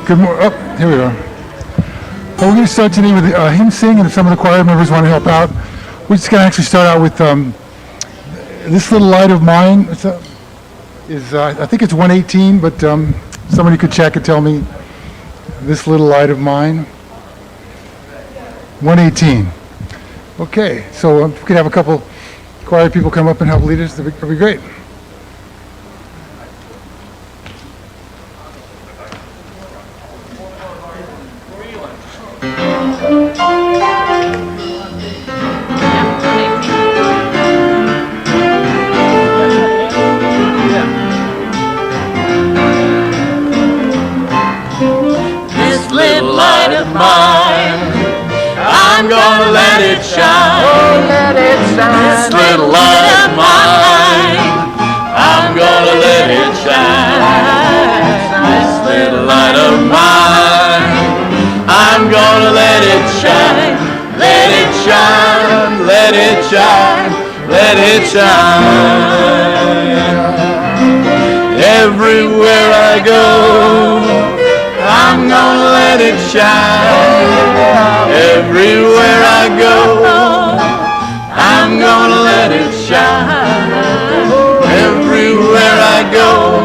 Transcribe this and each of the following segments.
Good morning. Oh, here we are. Well, we're going to start today with a hymn sing, and if some of the choir members want to help out, we're just going to actually start out with This Little Light of Mine. I think it's 118, but somebody could check and tell me. This Little Light of Mine. 118. Okay, so if we could have a couple choir people come up and help lead us, that'd be great. I'm gonna let it shine. Oh, let it shine. This little light of mine. I'm gonna let it shine. This little light of mine. I'm gonna let it shine. Let it shine. Let it shine. Let it shine. Everywhere I go, I'm gonna let it shine. Everywhere I go, I'm gonna let it shine. Everywhere I go,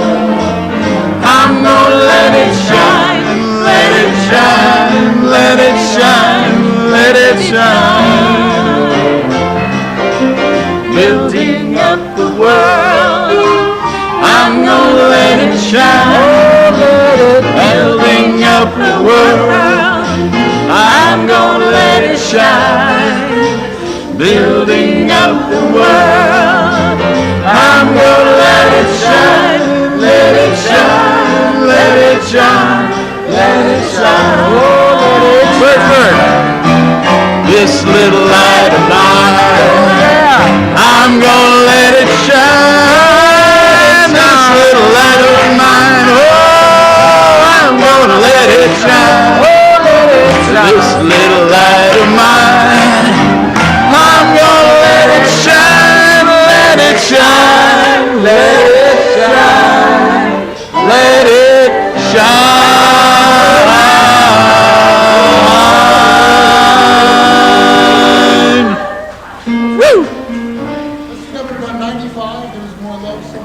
I'm gonna let it shine. Let it shine. Let it shine. Let it shine. Building up the world, I'm gonna let it shine. Building up the world, I'm gonna let it shine. Building up the world, I'm gonna let it shine. Let it shine, let it shine, let it shine. Oh, let it shine. This little light of mine, I'm gonna let it shine. This little light of mine, I'm gonna let it shine. Oh, let it shine. This little light of mine, I'm gonna let it shine. Let it shine. Let it shine. Let it shine. Woo! This is number 195. There's more love song.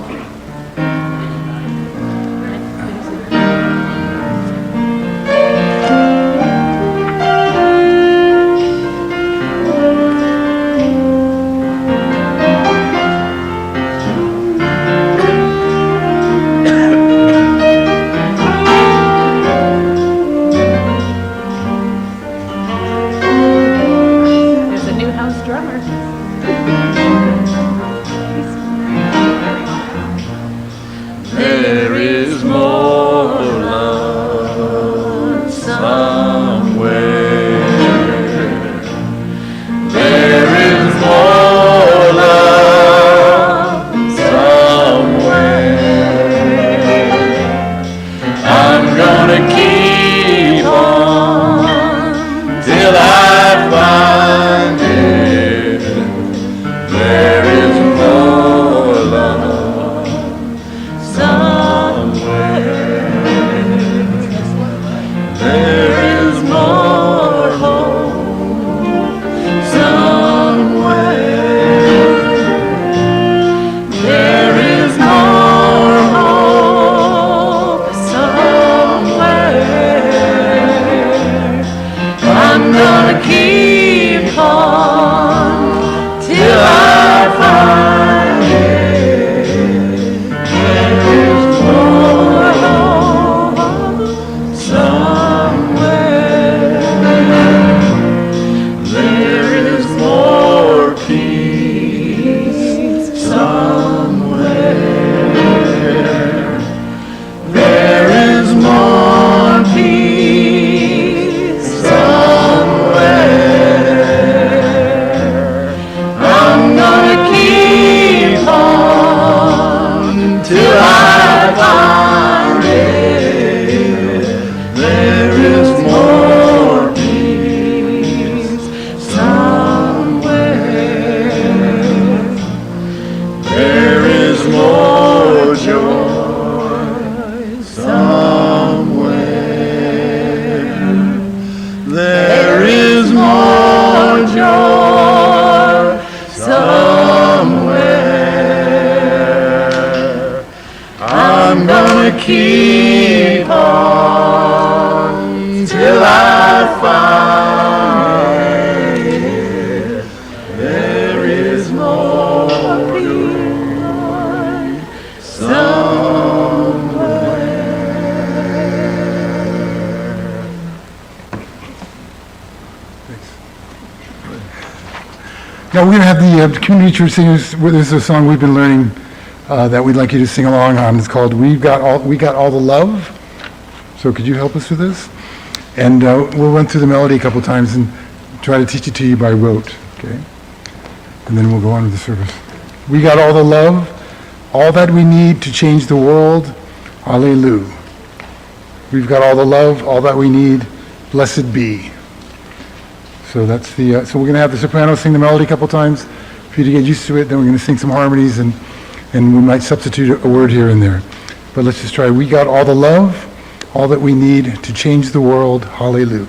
Somewhere. find it. There is more to find somewhere. Now we're going to have the community church singers. This is a song we've been learning that we'd like you to sing along on. It's called "We Got All the Love." So could you help us with this? And we'll run through the melody a couple times and try to teach it to you by rote. Okay. And then we'll go on with the service. We got all the love, all that we need to change the world. Hallelujah. We've got all the love, all that we need. Blessed be. So that's the. So we're going to have the soprano sing the melody a couple times for you to get used to it. Then we're going to sing some harmonies and we might substitute a word here and there. But let's just try. We got all the love, all that we need to change the world. Hallelujah.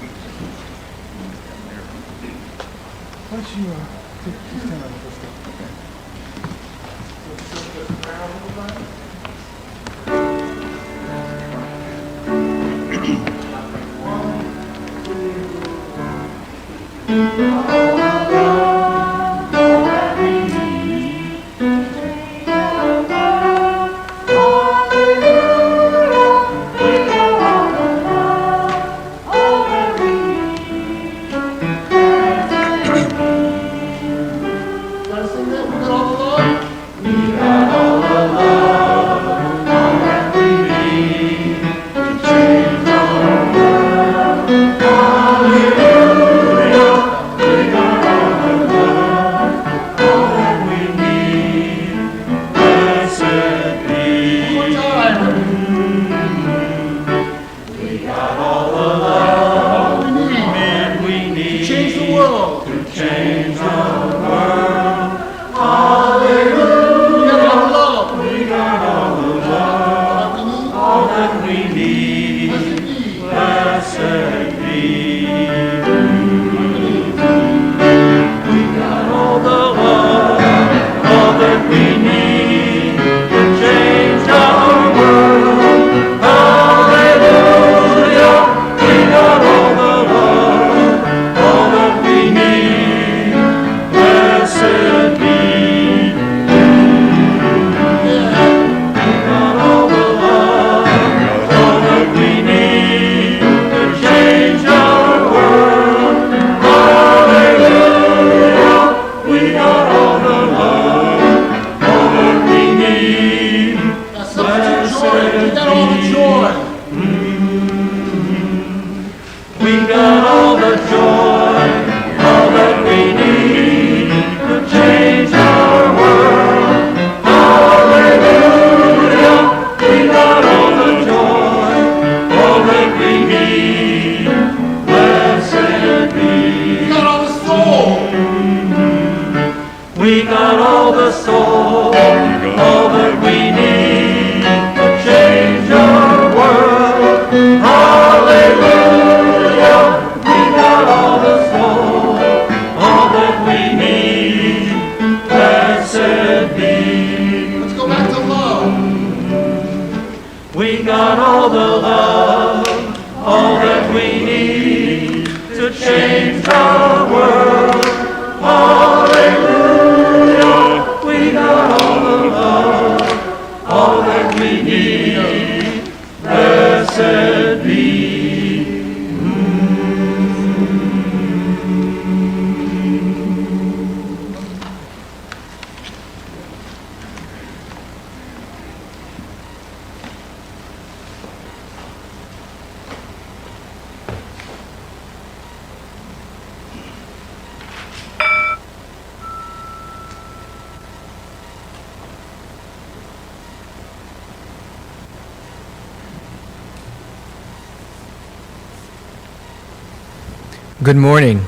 Good morning,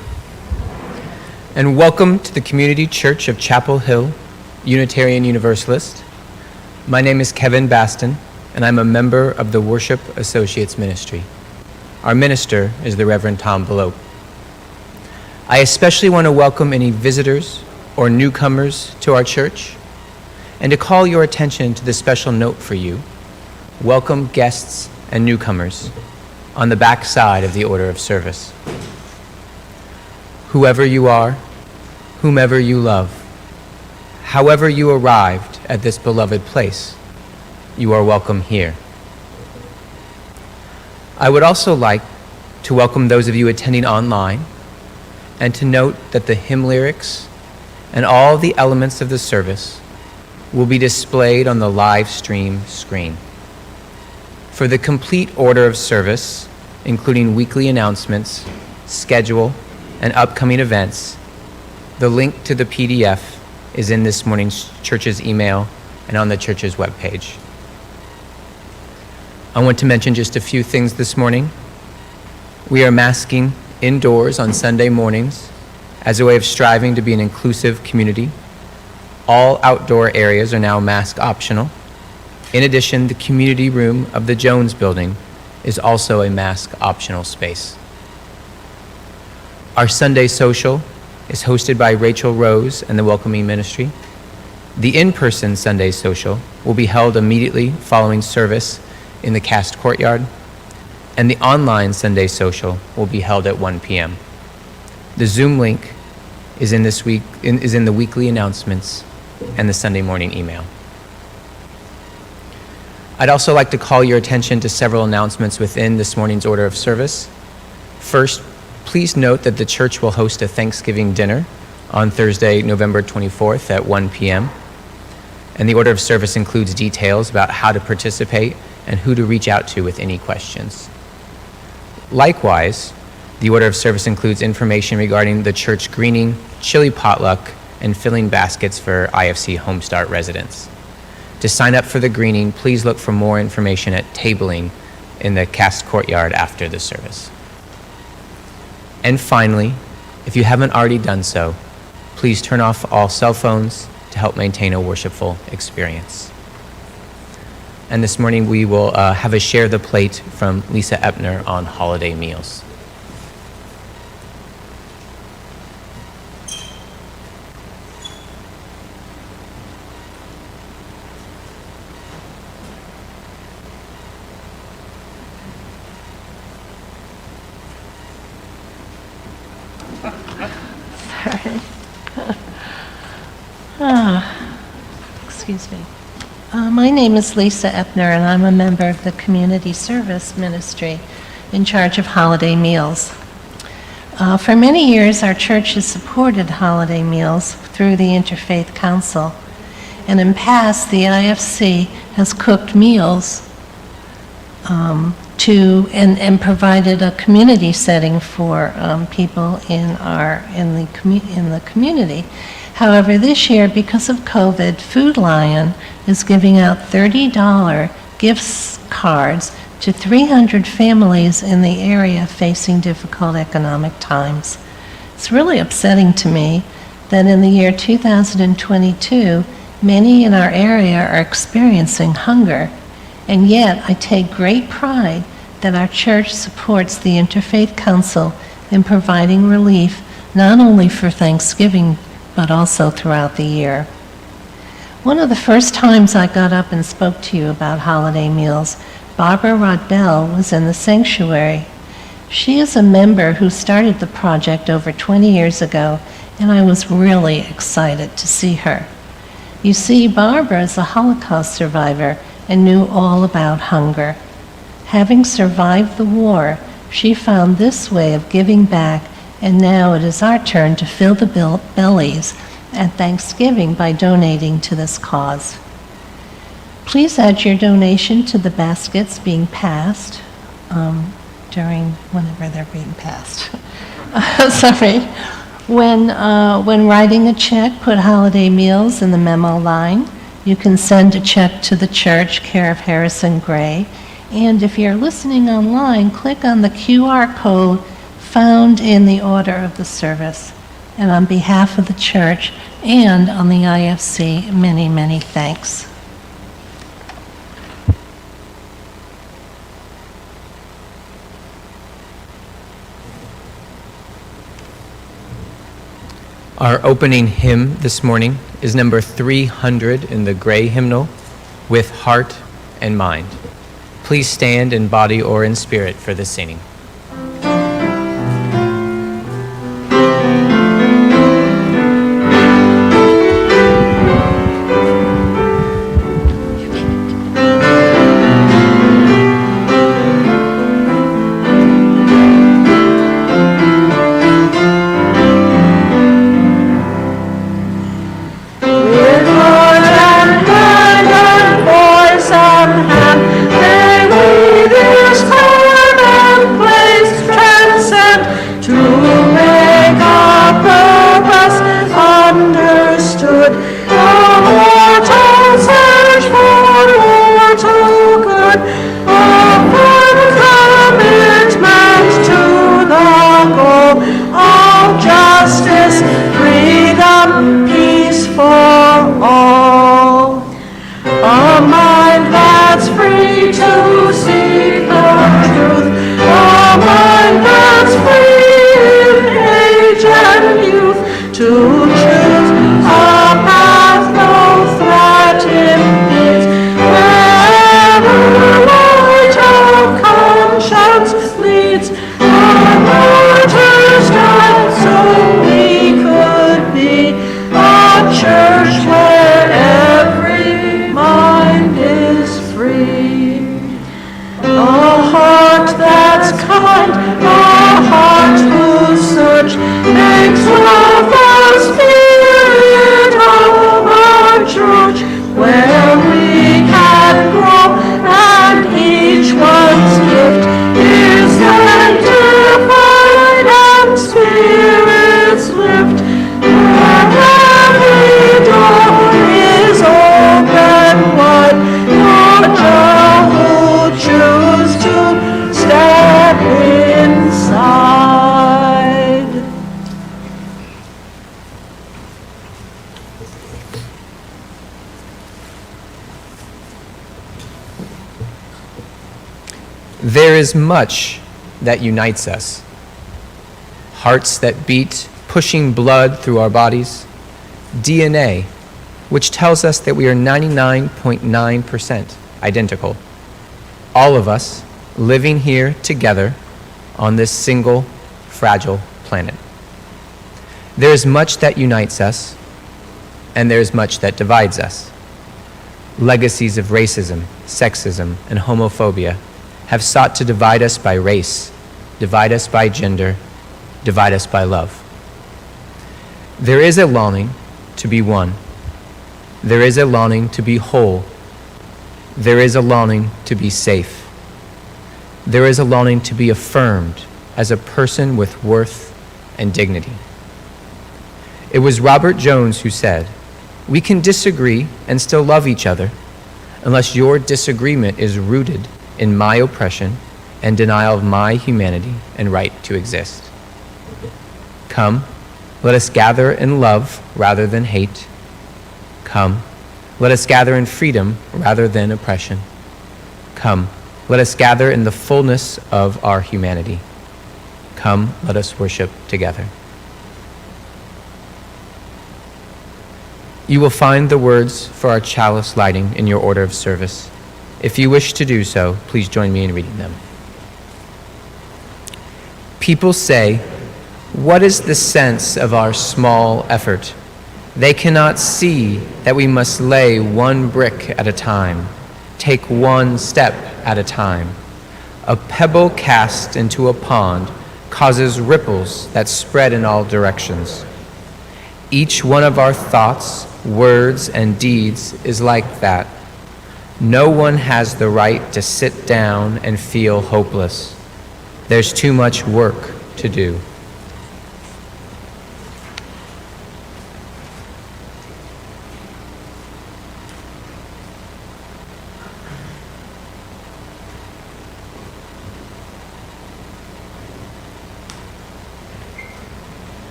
and welcome to the Community Church of Chapel Hill, Unitarian Universalist. My name is Kevin Baston, and I'm a member of the Worship Associates Ministry. Our minister is the Reverend Thom Belote. I especially want to welcome any visitors or newcomers to our church, and to call your attention to this special note for you. Welcome guests and newcomers. on the back side of the order of service. Whoever you are, whomever you love, however you arrived at this beloved place, you are welcome here. I would also like to welcome those of you attending online and to note that the hymn lyrics and all the elements of the service will be displayed on the live stream screen. For the complete order of service, including weekly announcements, schedule, and upcoming events, the link to the PDF is in this morning's church's email and on the church's webpage. I want to mention just a few things this morning. We are masking indoors on Sunday mornings as a way of striving to be an inclusive community. All outdoor areas are now mask optional. In addition, the community room of the Jones Building is also a mask optional space. Our Sunday social is hosted by Rachel Rose and the Welcoming Ministry. The in-person Sunday social will be held immediately following service in the Cast Courtyard, and the online Sunday social will be held at 1 p.m. The Zoom link is in the weekly announcements and the Sunday morning email. I'd also like to call your attention to several announcements within this morning's order of service. First, please note that the church will host a Thanksgiving dinner on Thursday, November 24th at 1 p.m. And the order of service includes details about how to participate and who to reach out to with any questions. Likewise, the order of service includes information regarding the church greening, chili potluck, and filling baskets for IFC Homestart residents. To sign up for the greening, please look for more information at tabling in the Cast Courtyard after the service. And finally, if you haven't already done so, please turn off all cell phones to help maintain a worshipful experience. And this morning we will have a share the plate from Lisa Epner on holiday meals. Excuse me. My name is Lisa Epner, and I'm a member of the Community Service Ministry in charge of holiday meals. For many years, our church has supported holiday meals through the Interfaith Council, and in past, the IFC has cooked meals and provided a community setting for people in the community. However, this year, because of COVID, Food Lion is giving out $30 gift cards to 300 families in the area facing difficult economic times. It's really upsetting to me that in the year 2022, many in our area are experiencing hunger, and yet I take great pride that our church supports the Interfaith Council in providing relief not only for Thanksgiving, but also throughout the year. One of the first times I got up and spoke to you about holiday meals, Barbara Rodbell was in the sanctuary. She is a member who started the project over 20 years ago, and I was really excited to see her. You see, Barbara is a Holocaust survivor and knew all about hunger. Having survived the war, she found this way of giving back, and now it is our turn to fill the bellies at Thanksgiving by donating to this cause. Please add your donation to the baskets being passed whenever they're being passed. When writing a check, put holiday meals in the memo line. You can send a check to the church, care of Harrison Gray. And if you're listening online, click on the QR code found in the order of the service. And on behalf of the church and on the IFC, many, many thanks. Our opening hymn this morning is number 300 in the gray hymnal, With Heart and Mind. Please stand in body or in spirit for this singing. There is much that unites us. Hearts that beat, pushing blood through our bodies. DNA, which tells us that we are 99.9% identical. All of us living here together on this single, fragile planet. There is much that unites us, and there is much that divides us. Legacies of racism, sexism, and homophobia have sought to divide us by race, divide us by gender, divide us by love. There is a longing to be one. There is a longing to be whole. There is a longing to be safe. There is a longing to be affirmed as a person with worth and dignity. It was Robert Jones who said, "We can disagree and still love each other unless your disagreement is rooted in my oppression and denial of my humanity and right to exist." Come, let us gather in love rather than hate. Come, let us gather in freedom rather than oppression. Come, let us gather in the fullness of our humanity. Come, let us worship together. You will find the words for our chalice lighting in your order of service. If you wish to do so, please join me in reading them. People say, "What is the sense of our small effort?" They cannot see that we must lay one brick at a time, take one step at a time. A pebble cast into a pond causes ripples that spread in all directions. Each one of our thoughts, words, and deeds is like that. No one has the right to sit down and feel hopeless. There's too much work to do.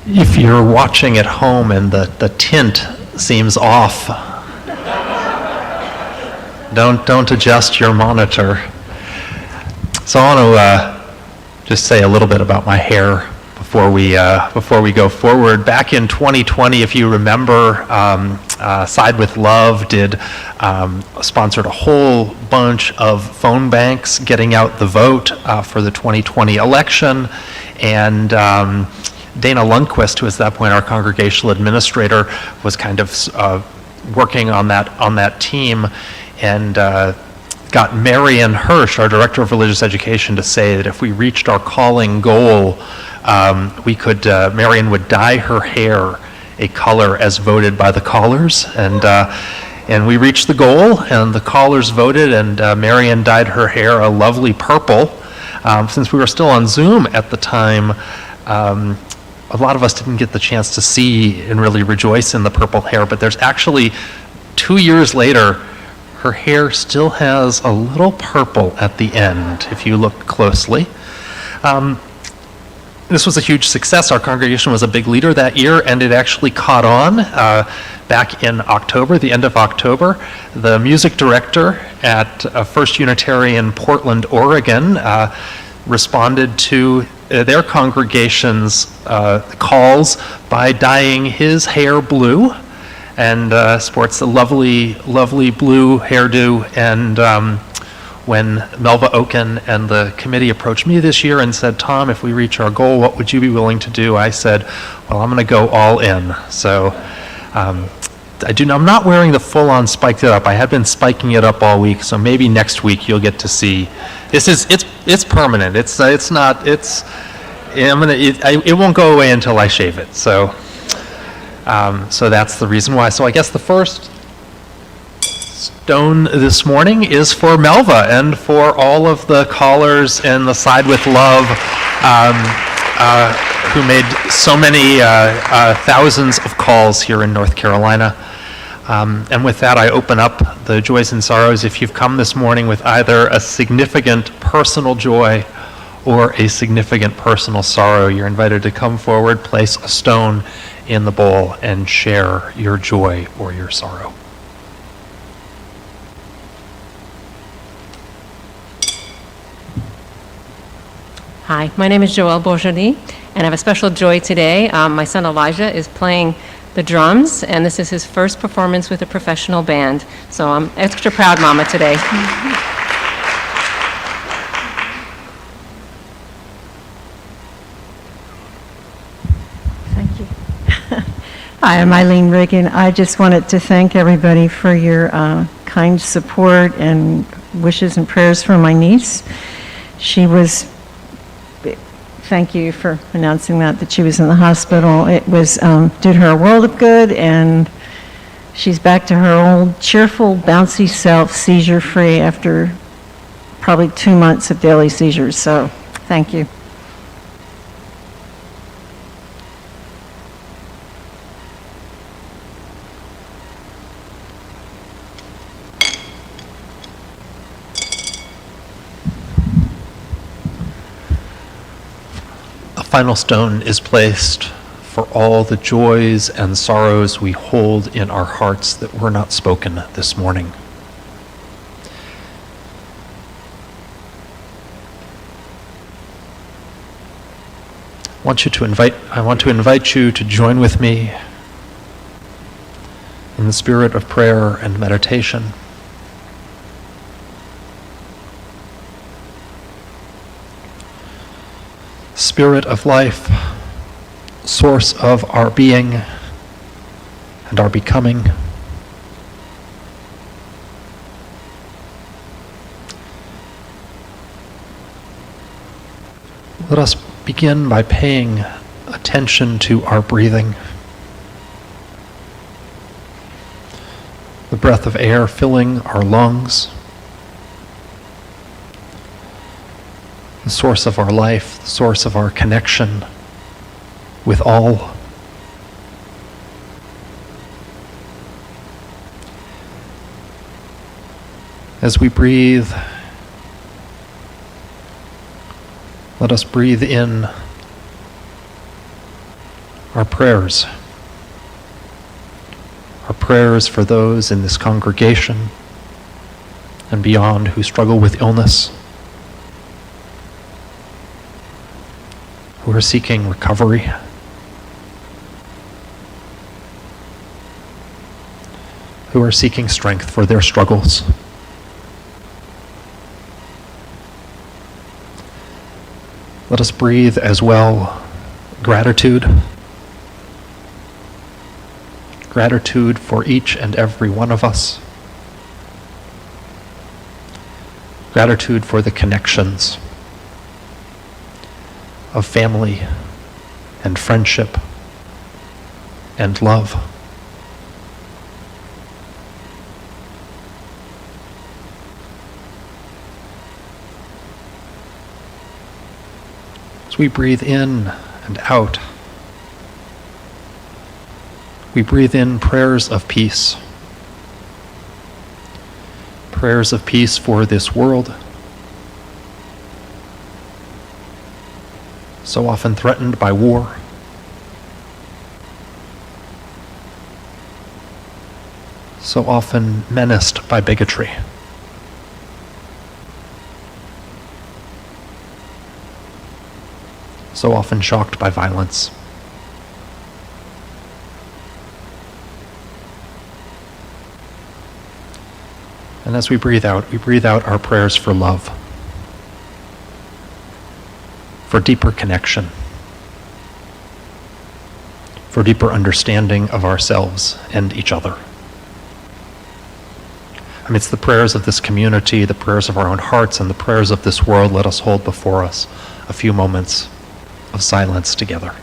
If you're watching at home and the tint seems off, don't adjust your monitor. So I want to just say a little bit about my hair before we go forward. Back in 2020, if you remember, Side with Love sponsored a whole bunch of phone banks getting out the vote for the 2020 election, and Dana Lundquist, who was at that point our congregational administrator, was kind of working on that team, and got Marian Hirsch, our director of religious education, to say that if we reached our calling goal, Marian would dye her hair a color as voted by the callers, and we reached the goal, and the callers voted, and Marian dyed her hair a lovely purple. Since we were still on Zoom at the time, a lot of us didn't get the chance to see and really rejoice in the purple hair, but there's actually 2 years later, her hair still has a little purple at the end, if you look closely. This was a huge success. Our congregation was a big leader that year, and it actually caught on back in October, the end of October. The music director at First Unitarian Portland, Oregon, responded to their congregation's calls by dyeing his hair blue, and sports a lovely blue hairdo. And when Melva Oken and the committee approached me this year and said, "Thom, if we reach our goal, what would you be willing to do?" I said, "Well, I'm going to go all in." So I'm not wearing the full-on spiked it up. I have been spiking it up all week, so maybe next week you'll get to see. It's permanent. It won't go away until I shave it. So that's the reason why. So I guess the first stone this morning is for Melva and for all of the callers in the Side with Love who made so many thousands of calls here in North Carolina. And with that, I open up the joys and sorrows. If you've come this morning with either a significant personal joy or a significant personal sorrow, you're invited to come forward, place a stone in the bowl, and share your joy or your sorrow. Hi, my name is Joelle Bourgeois, and I have a special joy today. My son Elijah is playing the drums, and this is his first performance with a professional band. So I'm extra proud mama today. Thank you. Hi, I'm Eileen Riggin. I just wanted to thank everybody for your kind support and wishes and prayers for my niece. Thank you for announcing that she was in the hospital. It did her a world of good, and she's back to her old cheerful, bouncy self, seizure-free after probably 2 months of daily seizures. So, thank you. Final stone is placed for all the joys and sorrows we hold in our hearts that were not spoken this morning. I want to invite you to join with me in the spirit of prayer and meditation. Spirit of life, source of our being and our becoming. Let us begin by paying attention to our breathing. The breath of air filling our lungs. The source of our life, the source of our connection with all. As we breathe, let us breathe in our prayers. Our prayers for those in this congregation and beyond who struggle with illness, who are seeking recovery, who are seeking strength for their struggles. Let us breathe as well gratitude. Gratitude for each and every one of us. Gratitude for the connections of family and friendship and love. As we breathe in and out, we breathe in prayers of peace. Prayers of peace for this world, so often threatened by war. So often menaced by bigotry. So often shocked by violence. And as we breathe out our prayers for love, for deeper connection, for deeper understanding of ourselves and each other. Amidst the prayers of this community, the prayers of our own hearts, and the prayers of this world, let us hold before us a few moments of silence together.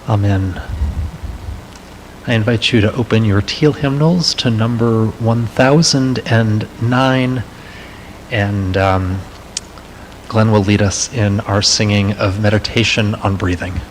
Amen. I invite you to open your teal hymnals to number 1009, and Glenn will lead us in our singing of meditation on breathing.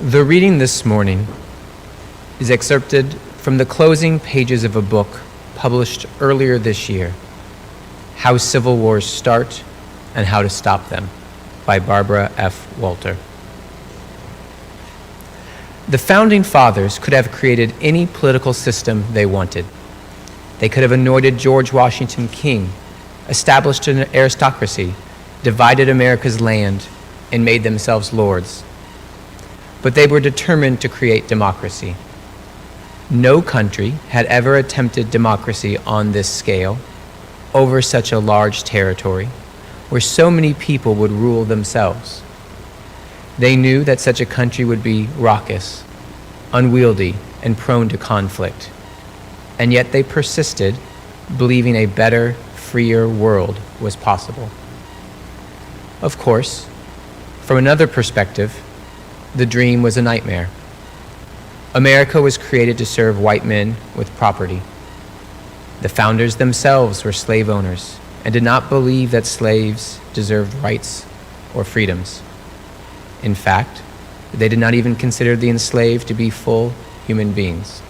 The reading this morning is excerpted from the closing pages of a book published earlier this year, How Civil Wars Start and How to Stop Them, by Barbara F. Walter. The Founding Fathers could have created any political system they wanted. They could have anointed George Washington king, established an aristocracy, divided America's land, and made themselves lords. But they were determined to create democracy. No country had ever attempted democracy on this scale, over such a large territory, where so many people would rule themselves. They knew that such a country would be raucous, unwieldy, and prone to conflict. And yet they persisted, believing a better, freer world was possible. Of course, from another perspective, the dream was a nightmare. America was created to serve white men with property. The founders themselves were slave owners and did not believe that slaves deserved rights or freedoms. In fact, they did not even consider the enslaved to be full human beings.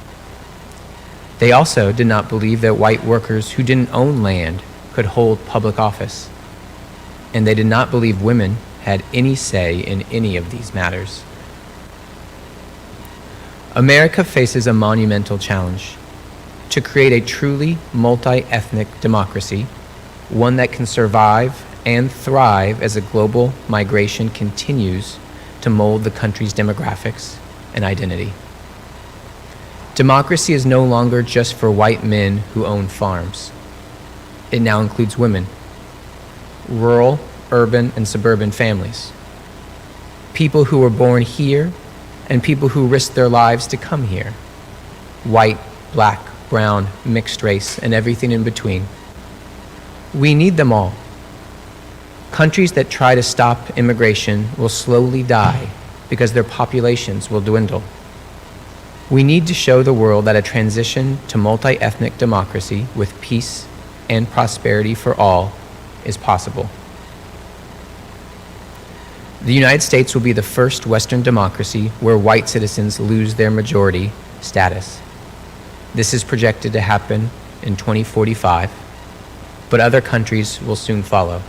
They also did not believe that white workers who didn't own land could hold public office. And they did not believe women had any say in any of these matters. America faces a monumental challenge: to create a truly multi-ethnic democracy, one that can survive and thrive as a global migration continues to mold the country's demographics and identity. Democracy is no longer just for white men who own farms. It now includes women, rural, urban, and suburban families, people who were born here and people who risked their lives to come here, white, black, brown, mixed race, and everything in between. We need them all. Countries that try to stop immigration will slowly die because their populations will dwindle. We need to show the world that a transition to multi-ethnic democracy with peace and prosperity for all is possible. The United States will be the first Western democracy where white citizens lose their majority status. This is projected to happen in 2045, but other countries will soon follow.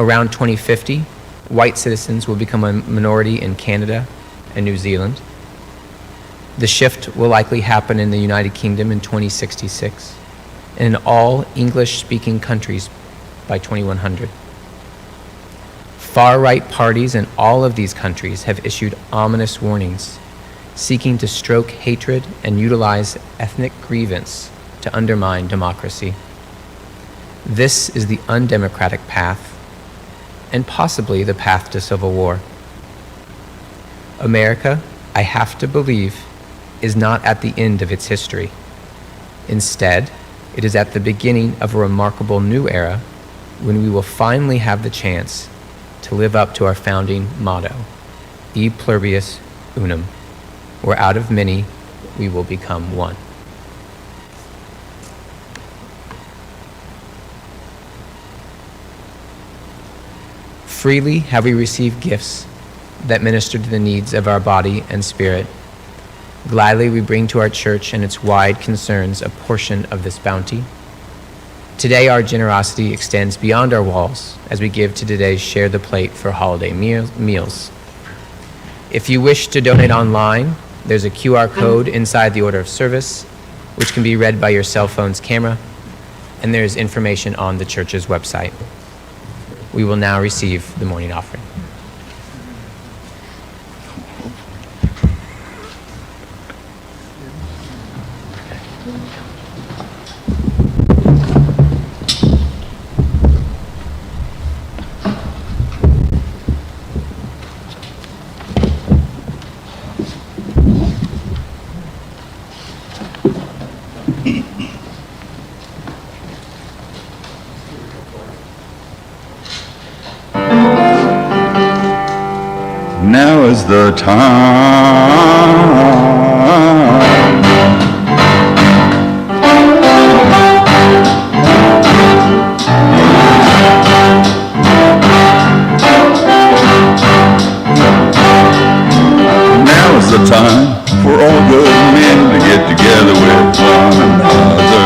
Around 2050, white citizens will become a minority in Canada and New Zealand. The shift will likely happen in the United Kingdom in 2066 and in all English-speaking countries by 2100. Far-right parties in all of these countries have issued ominous warnings, seeking to stroke hatred and utilize ethnic grievance to undermine democracy. This is the undemocratic path, and possibly the path to civil war. America, I have to believe, is not at the end of its history. Instead, it is at the beginning of a remarkable new era when we will finally have the chance to live up to our founding motto, E pluribus unum, where out of many we will become one. Freely have we received gifts that minister to the needs of our body and spirit. Gladly we bring to our church and its wide concerns a portion of this bounty. Today our generosity extends beyond our walls as we give to today's Share the Plate for holiday meals. If you wish to donate online, there's a QR code inside the order of service, which can be read by your cell phone's camera, and there's information on the church's website. We will now receive the morning offering. Now is the time. Now is the time for all good men to get together with one another.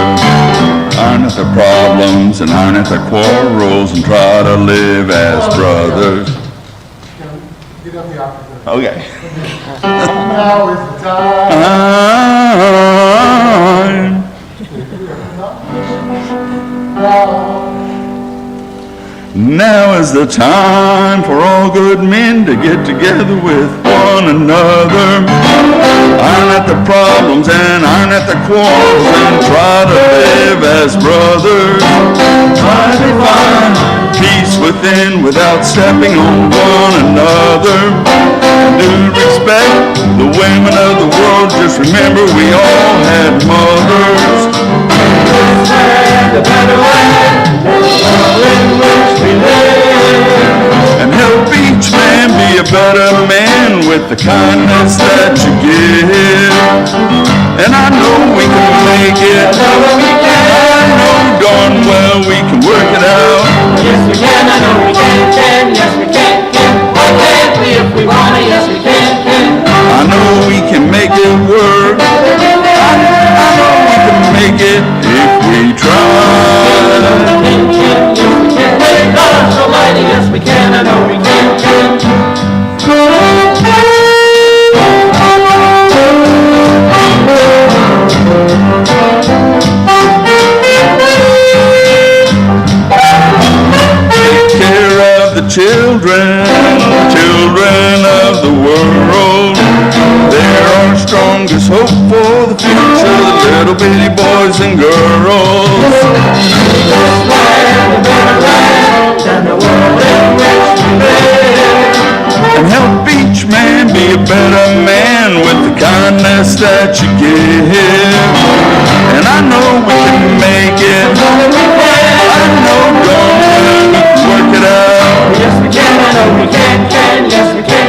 Iron at their problems and iron at their quarrels and try to live as brothers. Okay. Now is the time. Now is the time for all good men to get together with one another. Iron at the problems and iron at the quarrels and try to live as brothers. Try to find peace within without stepping on one another. Do respect the women of the world. Just remember we all had mothers. The better way, the world in which we live. And help each man be a better man with the kindness that you give. And I know we can make it. I know darn well we can work it out. Yes we can, I know we can, yes we can. Why can't we if we wanna, yes we can. I know we can make it work. I know we can make it if we try. God Almighty, yes we can, I know we can. Take care of the children of the world. They're our strongest hope for the future, the little bitty boys and girls. And the world in which we live. And help each man be a better man with the kindness that you give. And I know we can make it. I know darn well we can work it out. Yes we can, I know we can, yes we can.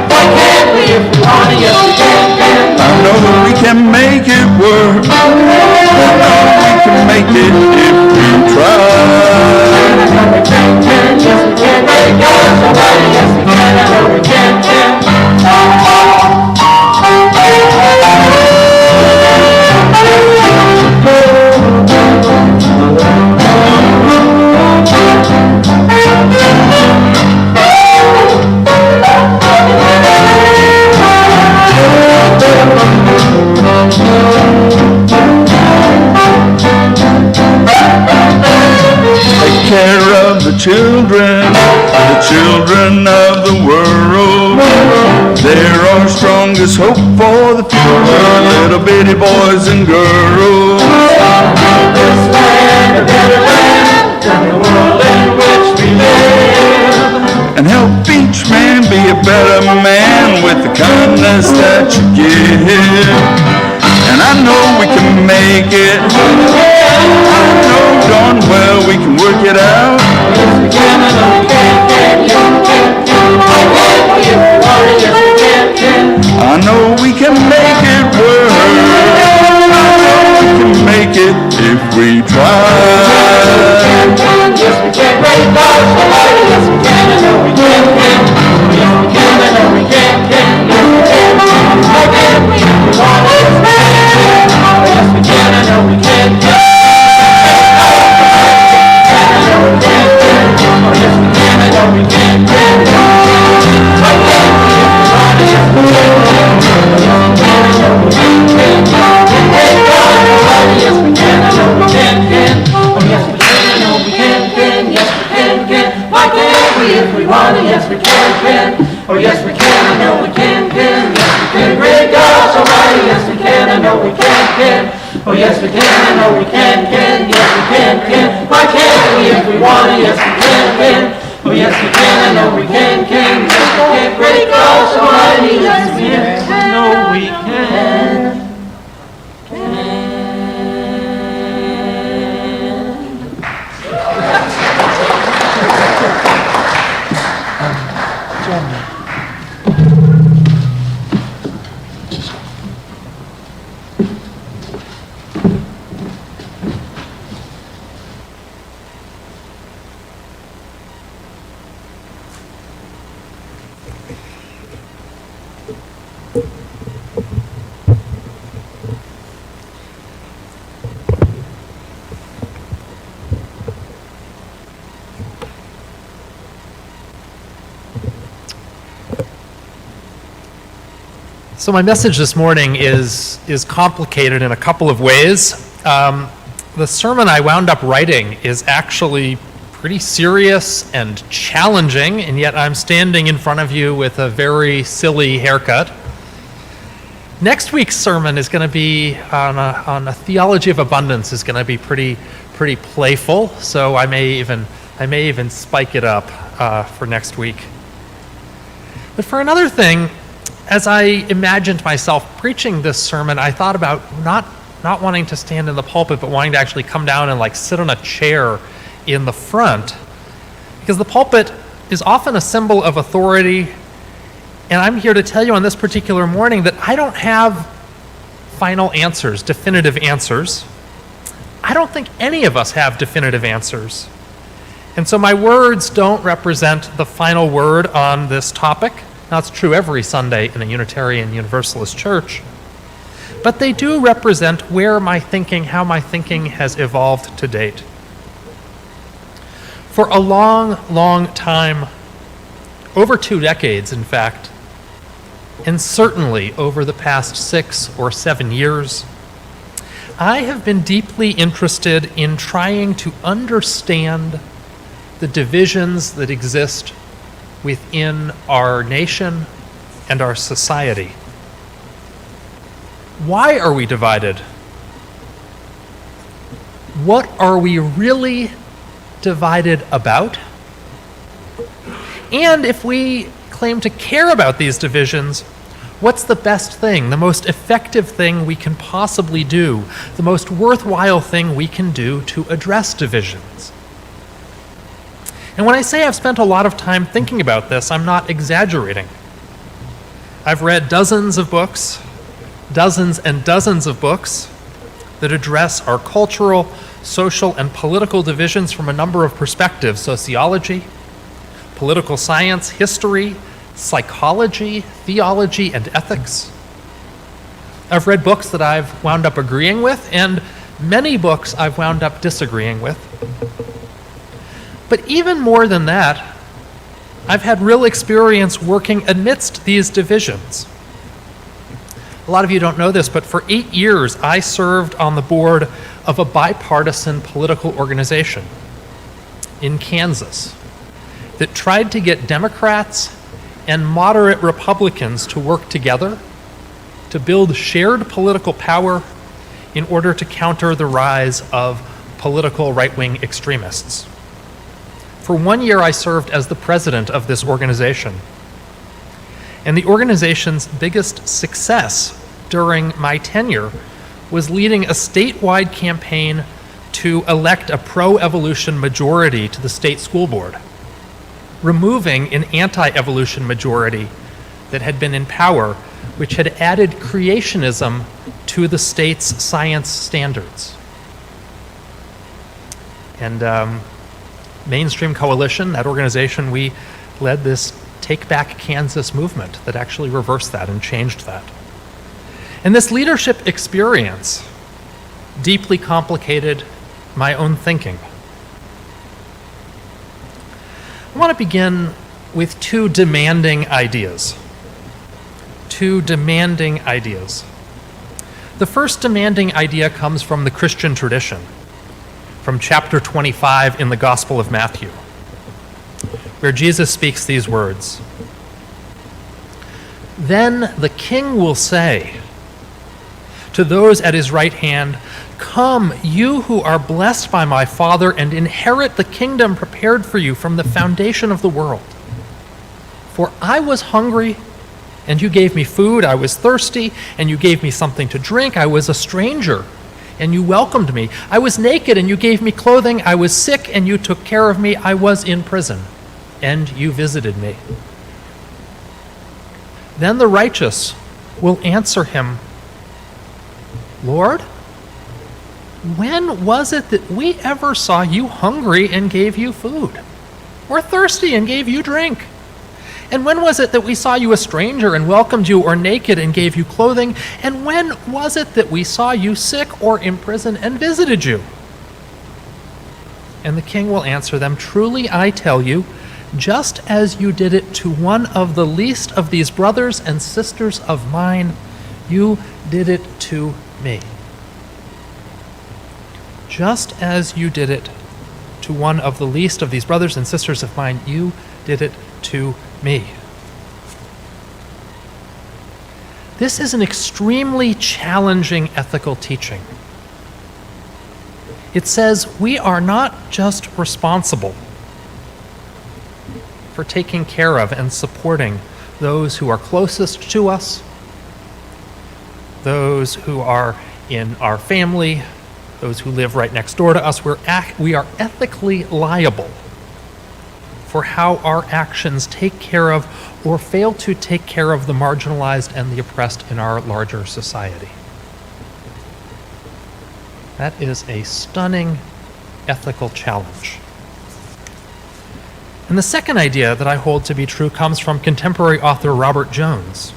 Why can't we if we wanna, yes we can. I know we can make it work. I know we can make it if we try. Yes we can, yes we can. God Almighty, yes children, the children of the world. They're our strongest hope for the future, little bitty boys and girls. This land a better land than the world in which we live. And help each man be a better man with the kindness that you give. And I know we can make it. I know darn well we can work it out. Yes, we can. I know we can. Yes, we can. I can. Yes, we want it. Yes, we can. I know we can make it work. I know we can make it if we try. Yes, we can. Great God, somebody. Yes, we can. I know we can. Yes, we can. I know we can. Yes, we can. I can. If we want it. Yes, we can. I know we can. Yes, oh yes we can, I know we can, yes we can, great God Almighty, yes we can, I know we can, oh yes we can, I know we can, yes we can, why can't we if we want it, yes we can, oh yes we can, I know we can, yes we can, great God Almighty, yes we can, I know we can. So my message this morning is complicated in a couple of ways. The sermon I wound up writing is actually pretty serious and challenging, and yet I'm standing in front of you with a very silly haircut. Next week's sermon is going to be on a theology of abundance. Is going to be pretty playful, so I may even spike it up for next week. But for another thing, as I imagined myself preaching this sermon, I thought about not wanting to stand in the pulpit, but wanting to actually come down and sit on a chair in the front. Because the pulpit is often a symbol of authority, and I'm here to tell you on this particular morning that I don't have final answers, definitive answers. I don't think any of us have definitive answers. And so my words don't represent the final word on this topic. Now, it's true every Sunday in a Unitarian Universalist church, but they do represent how my thinking has evolved to date. For a long, long time, over 2 decades, in fact, and certainly over the past 6 or 7 years, I have been deeply interested in trying to understand the divisions that exist within our nation and our society. Why are we divided? What are we really divided about? And if we claim to care about these divisions, what's the best thing, the most effective thing we can possibly do, the most worthwhile thing we can do to address divisions? And when I say I've spent a lot of time thinking about this, I'm not exaggerating. I've read dozens and dozens of books that address our cultural, social, and political divisions from a number of perspectives: sociology, political science, history, psychology, theology, and ethics. I've read books that I've wound up agreeing with, and many books I've wound up disagreeing with. But even more than that, I've had real experience working amidst these divisions. A lot of you don't know this, but for 8 years I served on the board of a bipartisan political organization. in Kansas that tried to get Democrats and moderate Republicans to work together to build shared political power in order to counter the rise of political right-wing extremists. For 1 year, I served as the president of this organization. And the organization's biggest success during my tenure was leading a statewide campaign to elect a pro-evolution majority to the state school board, removing an anti-evolution majority that had been in power, which had added creationism to the state's science standards. And Mainstream Coalition, that organization, we led this Take Back Kansas movement that actually reversed that and changed that. And this leadership experience deeply complicated my own thinking. I want to begin with two demanding ideas. Two demanding ideas. The first demanding idea comes from the Christian tradition, from chapter 25 in the Gospel of Matthew, where Jesus speaks these words. Then the king will say to those at his right hand, "Come, you who are blessed by my Father, and inherit the kingdom prepared for you from the foundation of the world. For I was hungry, and you gave me food. I was thirsty, and you gave me something to drink. I was a stranger, and you welcomed me. I was naked, and you gave me clothing. I was sick, and you took care of me. I was in prison, and you visited me." Then the righteous will answer him, "Lord, when was it that we ever saw you hungry and gave you food, or thirsty and gave you drink? And when was it that we saw you a stranger and welcomed you, or naked and gave you clothing? And when was it that we saw you sick or in prison and visited you?" And the king will answer them, "Truly I tell you, just as you did it to one of the least of these brothers and sisters of mine, you did it to me." Just as you did it to one of the least of these brothers and sisters of mine, you did it to me. This is an extremely challenging ethical teaching. It says we are not just responsible for taking care of and supporting those who are closest to us, those who are in our family, those who live right next door to us. We are ethically liable for how our actions take care of or fail to take care of the marginalized and the oppressed in our larger society. That is a stunning ethical challenge. And the second idea that I hold to be true comes from contemporary author Robert Jones,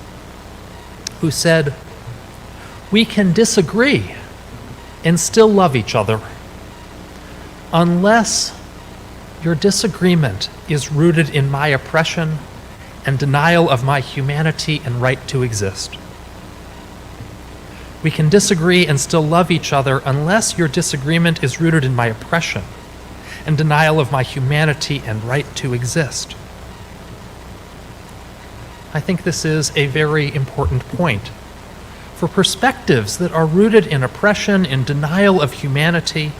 who said, "We can disagree and still love each other unless your disagreement is rooted in my oppression and denial of my humanity and right to exist. We can disagree and still love each other unless your disagreement is rooted in my oppression and denial of my humanity and right to exist." I think this is a very important point. For perspectives that are rooted in oppression, in denial of humanity,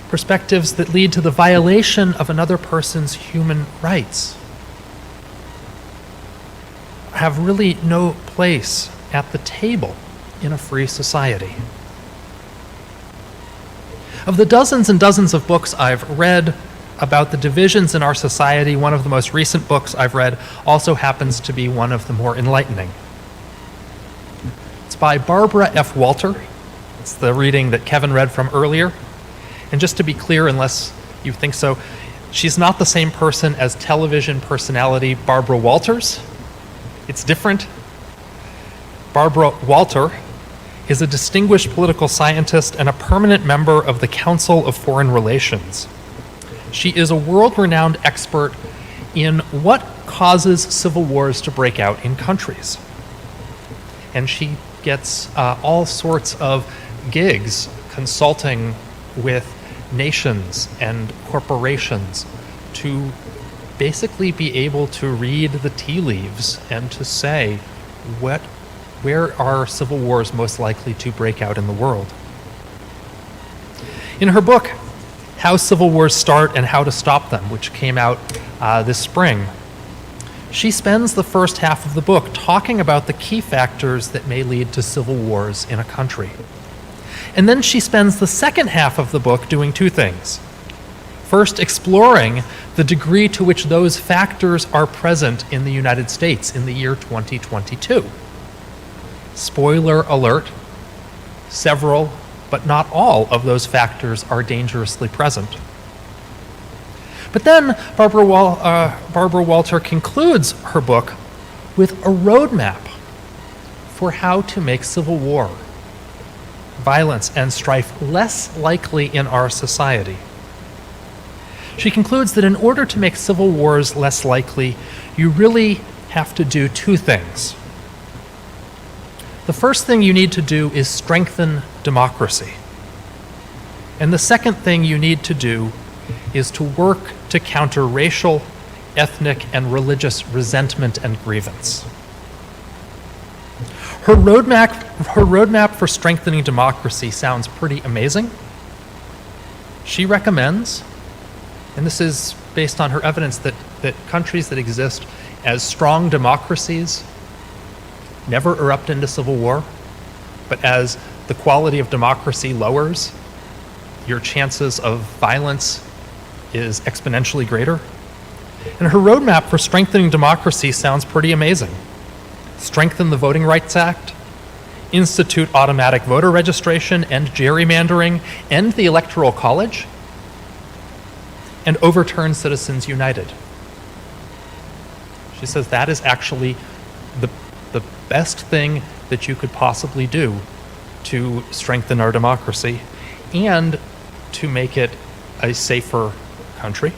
perspectives that lead to the violation of another person's human rights, have really no place at the table in a free society. Of the dozens and dozens of books I've read about the divisions in our society, one of the most recent books I've read also happens to be one of the more enlightening. It's by Barbara F. Walter. It's the reading that Kevin read from earlier. And just to be clear, unless you think so, she's not the same person as television personality Barbara Walters. It's different. Barbara Walter is a distinguished political scientist and a permanent member of the Council of Foreign Relations. She is a world-renowned expert in what causes civil wars to break out in countries. And she gets all sorts of gigs consulting with nations and corporations to basically be able to read the tea leaves and to say where are civil wars most likely to break out in the world. In her book, How Civil Wars Start and How to Stop Them, which came out this spring, she spends the first half of the book talking about the key factors that may lead to civil wars in a country. And then she spends the second half of the book doing two things. First, exploring the degree to which those factors are present in the United States in the year 2022. Spoiler alert, several, but not all, of those factors are dangerously present. But then Barbara Walter concludes her book with a roadmap for how to make civil war, violence, and strife less likely in our society. She concludes that in order to make civil wars less likely, you really have to do two things. The first thing you need to do is strengthen democracy. And the second thing you need to do is to work to counter racial, ethnic, and religious resentment and grievance. Her roadmap for strengthening democracy sounds pretty amazing. She recommends, and this is based on her evidence, that countries that exist as strong democracies never erupt into civil war, but as the quality of democracy lowers, your chances of violence is exponentially greater. And her roadmap for strengthening democracy sounds pretty amazing. Strengthen the Voting Rights Act, institute automatic voter registration, end gerrymandering, end the Electoral College, and overturn Citizens United. She says that is actually the best thing that you could possibly do to strengthen our democracy and to make it a safer country.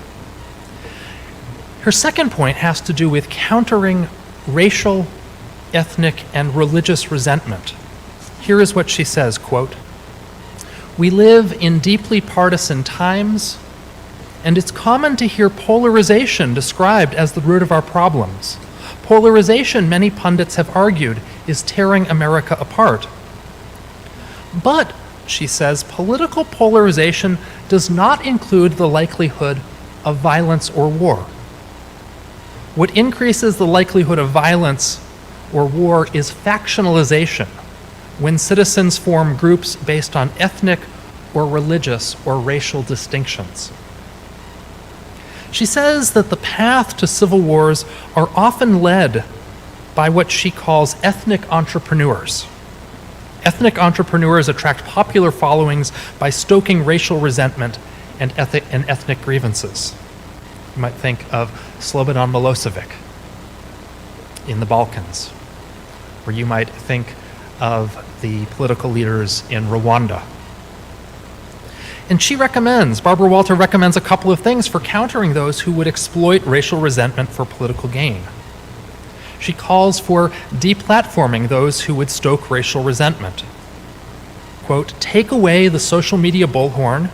Her second point has to do with countering racial, ethnic, and religious resentment. Here is what she says, quote, "We live in deeply partisan times, and it's common to hear polarization described as the root of our problems. Polarization, many pundits have argued, is tearing America apart. But," she says, "political polarization does not include the likelihood of violence or war. What increases the likelihood of violence or war is factionalization, when citizens form groups based on ethnic or religious or racial distinctions." She says that the path to civil wars are often led by what she calls ethnic entrepreneurs. Ethnic entrepreneurs attract popular followings by stoking racial resentment and ethnic grievances. You might think of Slobodan Milosevic in the Balkans, or you might think of the political leaders in Rwanda. And Barbara Walter recommends a couple of things for countering those who would exploit racial resentment for political gain. She calls for deplatforming those who would stoke racial resentment. Quote, "Take away the social media bullhorn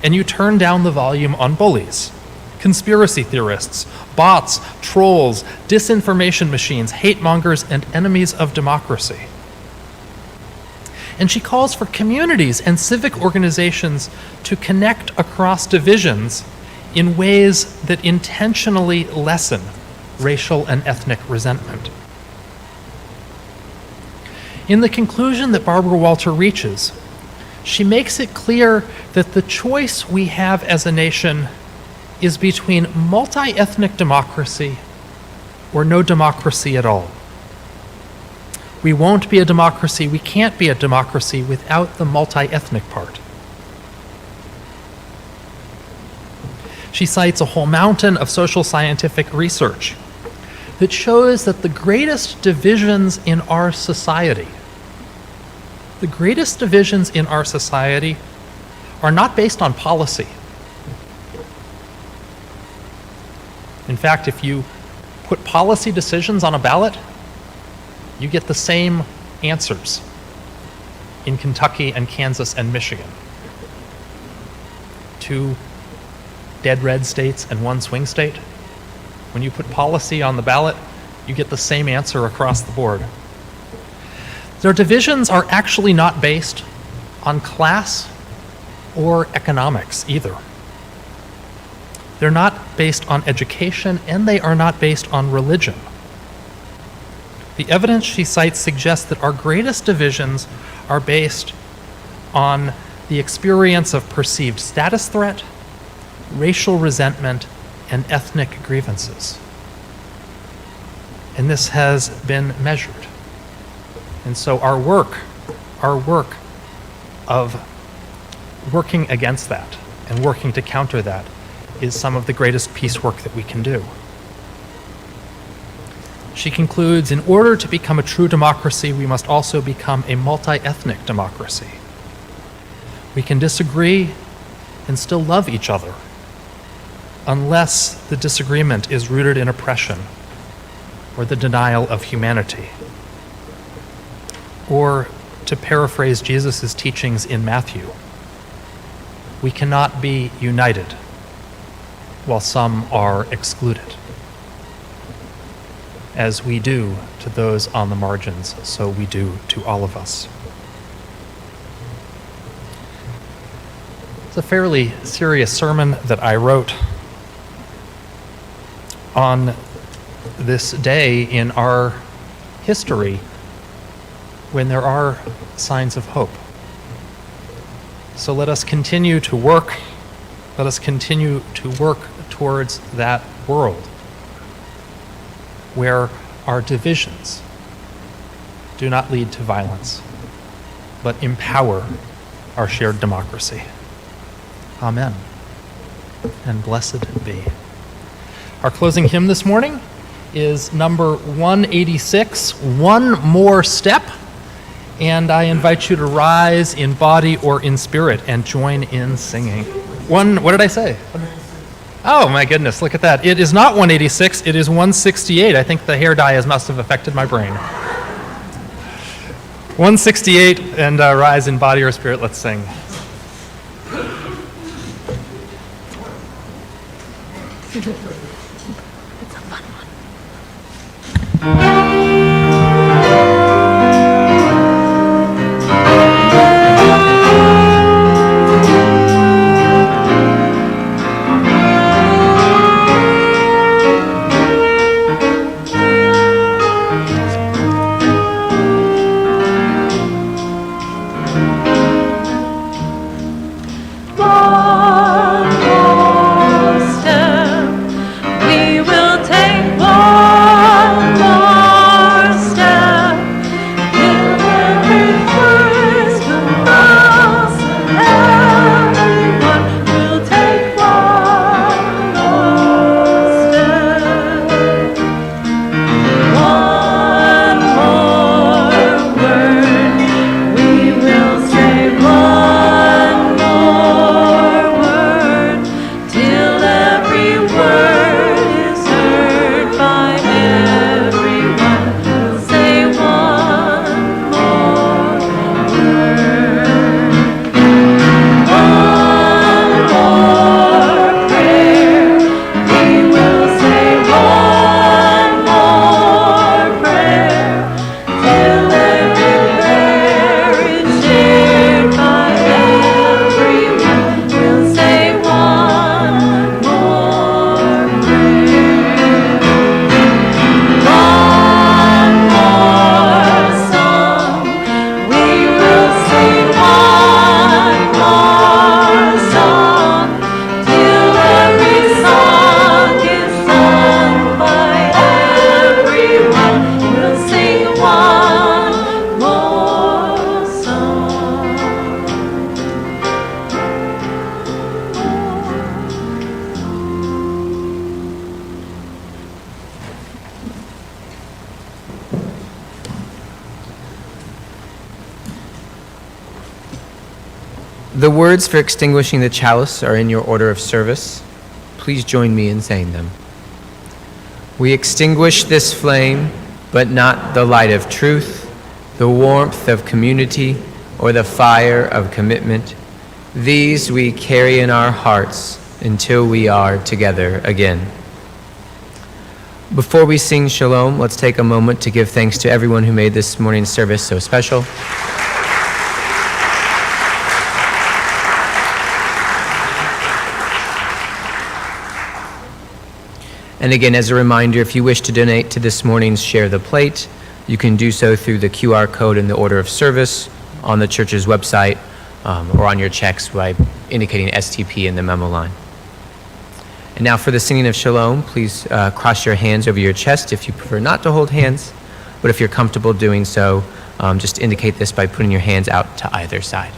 and you turn down the volume on bullies, conspiracy theorists, bots, trolls, disinformation machines, hate mongers, and enemies of democracy." And she calls for communities and civic organizations to connect across divisions in ways that intentionally lessen racial and ethnic resentment. In the conclusion that Barbara Walter reaches, she makes it clear that the choice we have as a nation is between multi-ethnic democracy or no democracy at all. We won't be a democracy, we can't be a democracy without the multi-ethnic part. She cites a whole mountain of social scientific research that shows that the greatest divisions in our society are not based on policy. In fact, if you put policy decisions on a ballot, you get the same answers in Kentucky and Kansas and Michigan. 2 dead red states and 1 swing state. When you put policy on the ballot, you get the same answer across the board. Their divisions are actually not based on class or economics either. They're not based on education, and they are not based on religion. The evidence she cites suggests that our greatest divisions are based on the experience of perceived status threat, racial resentment, and ethnic grievances. And this has been measured. And so our work of working against that and working to counter that is some of the greatest peace work that we can do. She concludes, in order to become a true democracy, we must also become a multi-ethnic democracy. We can disagree and still love each other, unless the disagreement is rooted in oppression or the denial of humanity. Or, to paraphrase Jesus' teachings in Matthew, we cannot be united while some are excluded. As we do to those on the margins, so we do to all of us. It's a fairly serious sermon that I wrote on this day in our history when there are signs of hope. So let us continue to work. Let us continue to work towards that world where our divisions do not lead to violence, but empower our shared democracy. Amen. And blessed be. Our closing hymn this morning is number 186, One More Step. And I invite you to rise in body or in spirit and join in singing. What did I say? Oh my goodness, look at that. It is not 186, it is 168. I think the hair dye must have affected my brain. 168, and rise in body or spirit, let's sing. The words for extinguishing the chalice are in your order of service. Please join me in saying them. We extinguish this flame, but not the light of truth, the warmth of community, or the fire of commitment. These we carry in our hearts until we are together again. Before we sing Shalom, let's take a moment to give thanks to everyone who made this morning's service so special. And again, as a reminder, if you wish to donate to this morning's Share the Plate, you can do so through the QR code in the order of service on the church's website or on your checks by indicating STP in the memo line. And now for the singing of Shalom, please cross your hands over your chest if you prefer not to hold hands, but if you're comfortable doing so, just indicate this by putting your hands out to either side.